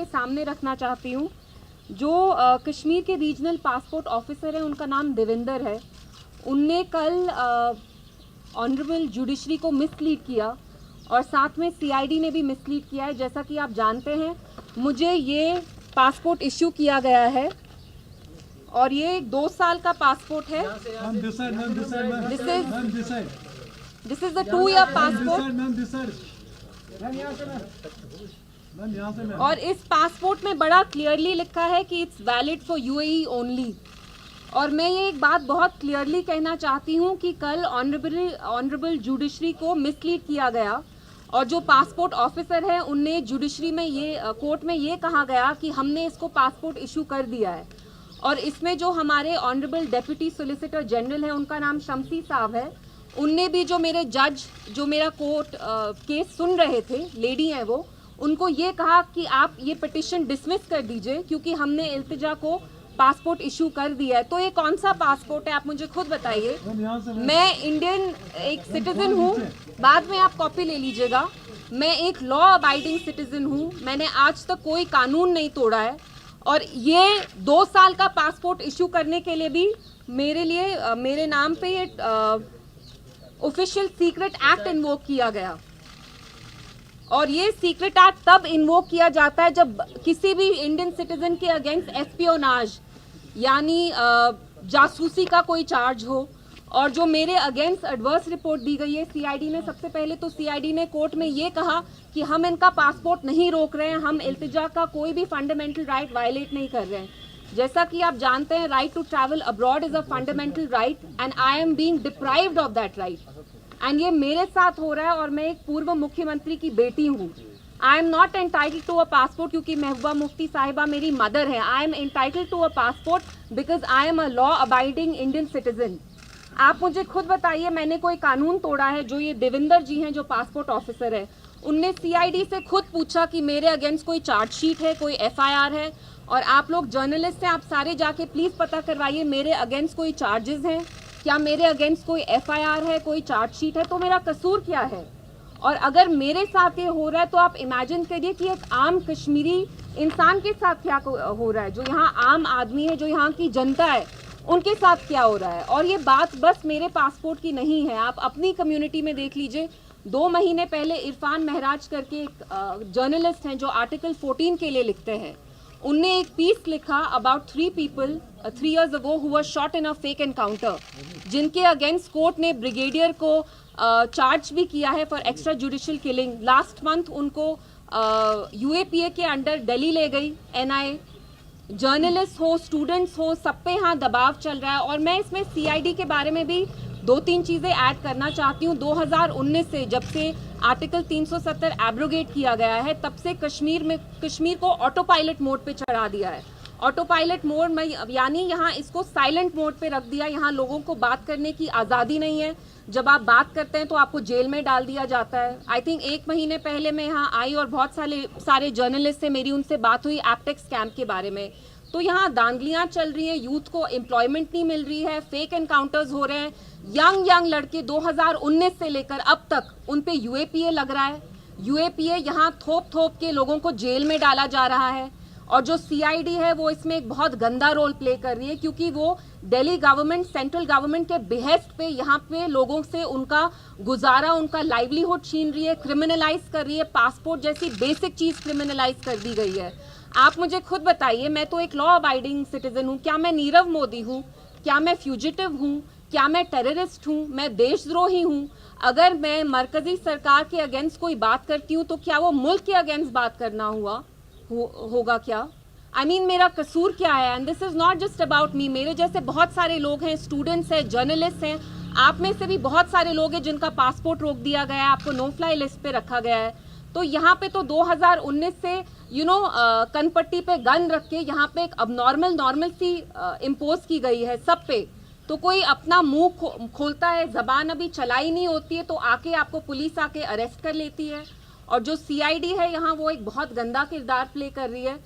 सामने रखना चाहती हूँ। जो कश्मीर के रीजनल पासपोर्ट ऑफिसर हैं उनका नाम देविंदर है। उनने कल ऑनरेबल जुडिशरी को मिसलीड किया और साथ में सीआईडी ने भी मिसलीड किया है। जैसा कि आप जानते हैं, मुझे ये पासपोर्ट इश्यू किया गया है और ये 2 साल का पासपोर्ट है। This is the 2-year passport और इस पासपोर्ट में बड़ा क्लियरली लिखा है कि it's valid for UAE only. और मैं ये एक बात बहुत क्लियरली कहना चाहती हूँ कि कल ऑनरेबल जुडिशरी को मिसलीड किया गया और जो पासपोर्ट ऑफिसर है उनने जुडिशरी में कोर्ट में ये कहा गया कि हमने इसको पासपोर्ट इशू कर दिया है। और इसमें जो हमारे ऑनरेबल डेप्यूटी सोलिसिटर जनरल है उनका नाम शम्सी साहब है, उनने भी जो मेरे जज जो मेरा कोर्ट केस सुन रहे थे, लेडी हैं वो, उनको ये कहा कि आप ये पिटिशन डिसमिस कर दीजिए क्योंकि हमने इल्तिजा को पासपोर्ट इशू कर दिया है। तो ये कौन सा पासपोर्ट है, आप मुझे खुद बताइए। मैं इंडियन एक सिटीजन हूँ, बाद में आप कॉपी ले लीजिएगा। मैं एक लॉ अबाइडिंग सिटीजन हूँ, मैंने आज तक कोई कानून नहीं तोड़ा है और ये 2 साल का पासपोर्ट इशू करने के लिए भी मेरे नाम पे ये ऑफिशियल सीक्रेट एक्ट इन्वोक किया गया। और ये सीक्रेट एक्ट तब इन्वोक किया जाता है जब किसी भी इंडियन सिटीजन के अगेंस्ट एस्पियोनाज यानी जासूसी का कोई चार्ज हो। और जो मेरे अगेंस्ट एडवर्स रिपोर्ट दी गई है सीआईडी ने, सबसे पहले तो सीआईडी ने कोर्ट में ये कहा कि हम इनका पासपोर्ट नहीं रोक रहे हैं, हम इल्तिजा का कोई भी फंडामेंटल राइट वायलेट नहीं कर रहे हैं। जैसा कि आप जानते हैं, right to travel abroad is a fundamental right and I am being deprived of that right. And ये मेरे साथ हो रहा है और मैं एक पूर्व मुख्यमंत्री की बेटी हूँ। I am not entitled to a passport क्योंकि महबूबा मुफ्ती साहिबा मेरी मदर है। I am entitled to a passport because I am a law abiding Indian citizen. आप मुझे खुद बताइए, मैंने कोई कानून तोड़ा है? जो ये देविंदर जी हैं, जो पासपोर्ट ऑफिसर है, उनने सीआईडी से खुद पूछा कि मेरे अगेंस्ट कोई चार्जशीट है, कोई एफआईआर है। और आप लोग जर्नलिस्ट हैं, आप सारे जाके प्लीज पता करवाइए मेरे अगेंस्ट कोई चार्जेस हैं क्या, मेरे अगेंस्ट कोई एफआईआर है, कोई चार्जशीट है, तो मेरा कसूर क्या है। और अगर मेरे साथ ये हो रहा है तो आप इमेजिन करिए कि एक आम कश्मीरी इंसान के साथ क्या हो रहा है, जो यहाँ आम आदमी है, जो यहाँ की जनता है, उनके साथ क्या हो रहा है। और ये बात बस मेरे पासपोर्ट की नहीं है, आप अपनी कम्युनिटी में देख लीजिए। 2 महीने पहले इरफान महराज करके एक जर्नलिस्ट हैं जो आर्टिकल 14 के लिए लिखते हैं, उनने एक पीस लिखा about 3 people 3 years ago who were shot in a fake encounter, जिनके अगेंस्ट कोर्ट ने ब्रिगेडियर को चार्ज भी किया है for extra judicial killing. Last month उनको यूएपीए के अंडर दिल्ली ले गई एनआईए। जर्नलिस्ट हो, स्टूडेंट्स हो, सब पे यहाँ दबाव चल रहा है। और मैं इसमें सीआईडी के बारे में भी 2-3 चीज़ें ऐड करना चाहती हूँ। 2019 से जब से आर्टिकल 370 एब्रोगेट किया गया है, तब से कश्मीर को ऑटो पायलट मोड पे चढ़ा दिया है। ऑटो पायलट मोड में यानी यहाँ इसको साइलेंट मोड पे रख दिया। यहाँ लोगों को बात करने की आज़ादी नहीं है। जब आप बात करते हैं तो आपको जेल में डाल दिया जाता है। आई थिंक 1 महीने पहले मैं यहाँ आई और बहुत सारे जर्नलिस्ट से मेरी उनसे बात हुई एप्टेक्स कैंप के बारे में। तो यहाँ दांगलियाँ चल रही हैं, यूथ को एम्प्लॉयमेंट नहीं मिल रही है, फेक एनकाउंटर्स हो रहे हैं। यंग लड़के 2019 से लेकर अब तक उन पे यूएपीए लग रहा है। यूएपीए यहाँ थोप के लोगों को जेल में डाला जा रहा है। और जो सीआईडी है वो इसमें एक बहुत गंदा रोल प्ले कर रही है क्योंकि वो दिल्ली गवर्नमेंट, सेंट्रल गवर्नमेंट के बिहेस्ट पे यहाँ पे लोगों से उनका गुजारा, उनका लाइवलीहुड छीन रही है, क्रिमिनलाइज कर रही है। पासपोर्ट जैसी बेसिक चीज क्रिमिनलाइज कर दी गई है। आप मुझे खुद बताइए, मैं तो एक लॉ अबाइडिंग सिटीजन हूँ, क्या मैं नीरव मोदी हूँ? क्या मैं फ्यूजिटिव हूँ? क्या मैं टेररिस्ट हूँ? मैं देशद्रोही हूँ? अगर मैं मरकजी सरकार के अगेंस्ट कोई बात करती हूँ तो क्या वो मुल्क के अगेंस्ट बात करना होगा क्या? I mean, मेरा कसूर क्या है? And this is not just about me. मेरे जैसे बहुत सारे लोग हैं, स्टूडेंट्स हैं, जर्नलिस्ट हैं, आप में से भी बहुत सारे लोग हैं जिनका पासपोर्ट रोक दिया गया है, आपको नो फ्लाई लिस्ट पे रखा गया है। तो यहाँ पे तो 2019 से कनपट्टी पे गन रख के यहाँ पे एक नॉर्मल सी इम्पोज की गई है सब पे। तो कोई अपना मुंह खोलता है, जबान अभी चलाई नहीं होती है तो आके आपको पुलिस आके अरेस्ट कर लेती है। और जो सीआईडी है यहाँ वो एक बहुत गंदा किरदार प्ले कर रही है।